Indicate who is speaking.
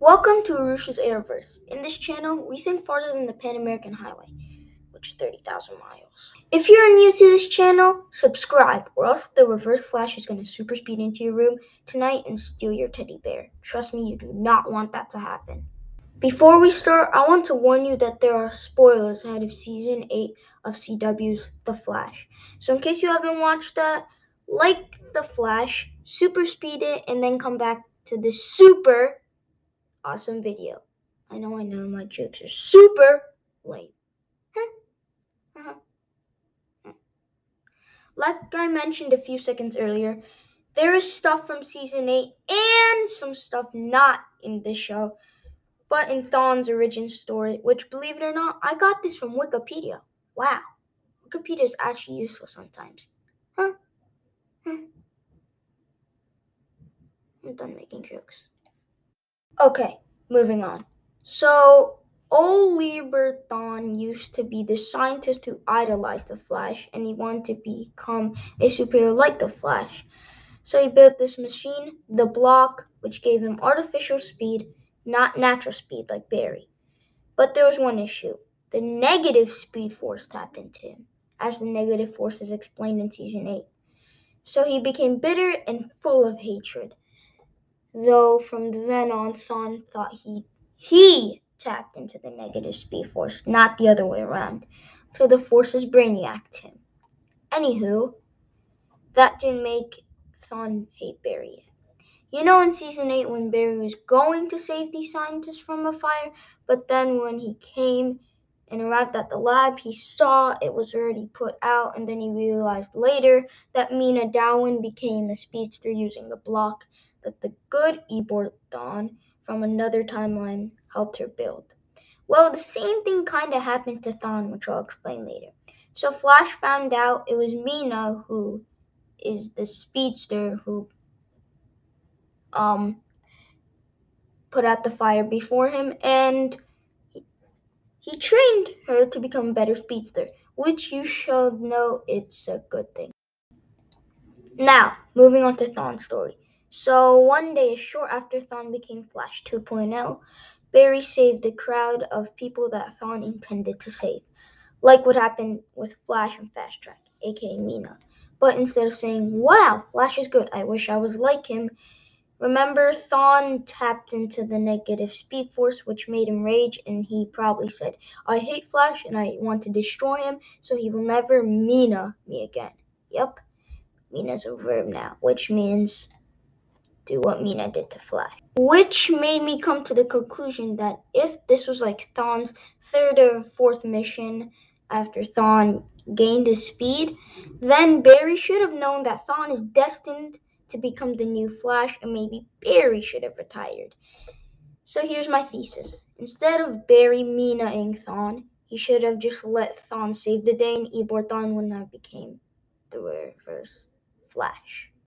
Speaker 1: Welcome to Arusha's Airverse. In this channel, we think farther than the Pan American Highway, which is 30,000 miles. If you're new to this channel, subscribe, or else the reverse flash is going to super speed into your room tonight and steal your teddy bear. Trust me, you do not want that to happen. Before we start, I want to warn you that there are spoilers ahead of Season 8 of CW's The Flash. So in case you haven't watched that, like The Flash, super speed it, and then come back to this super awesome video. I know, my jokes are super lame. Like I mentioned a few seconds earlier, there is stuff from Season 8 and some stuff not in this show, but in Thawne's origin story, which, believe it or not, I got this from Wikipedia. Wow, Wikipedia is actually useful sometimes. I'm done making jokes. Okay, moving on. So, Eobard Thawne used to be the scientist who idolized the Flash, and he wanted to become a superhero like the Flash. So he built this machine, the Block, which gave him artificial speed, not natural speed like Barry. But there was one issue. The negative speed force tapped into him, as the negative force is explained in Season 8. So he became bitter and full of hatred. Though from then on, Thawne thought he tapped into the negative speed force, not the other way around, till the forces brainiacked him. Anywho, that didn't make Thawne hate Barry. You know, in Season 8, when Barry was going to save these scientists from a fire, but then when he came and arrived at the lab, he saw it was already put out, and then he realized later that Mina Darwin became a speedster using the Block that the good Eobard Thawne from another timeline helped her build. Well, the same thing kind of happened to Thawne, which I'll explain later. So Flash found out it was Mina who is the speedster who put out the fire before him, and he trained her to become a better speedster, which you should know it's a good thing. Now, moving on to Thawne's story. So one day, short after Thawne became Flash 2.0, Barry saved a crowd of people that Thawne intended to save, like what happened with Flash and Fast Track, aka Mina. But instead of saying, "Wow, Flash is good, I wish I was like him," remember, Thawne tapped into the negative speed force, which made him rage, and he probably said, "I hate Flash and I want to destroy him, so he will never Mina me again." Yep, Mina's a verb now, which means do what Mina did to Flash. Which made me come to the conclusion that if this was like Thawne's third or fourth mission after Thawne gained his speed, then Barry should have known that Thawne is destined to become the new Flash, and maybe Barry should have retired. So here's my thesis. Instead of Barry Mina-ing Thawne, he should have just let Thawne save the day, and Eobard Thawne would not have become the reverse Flash.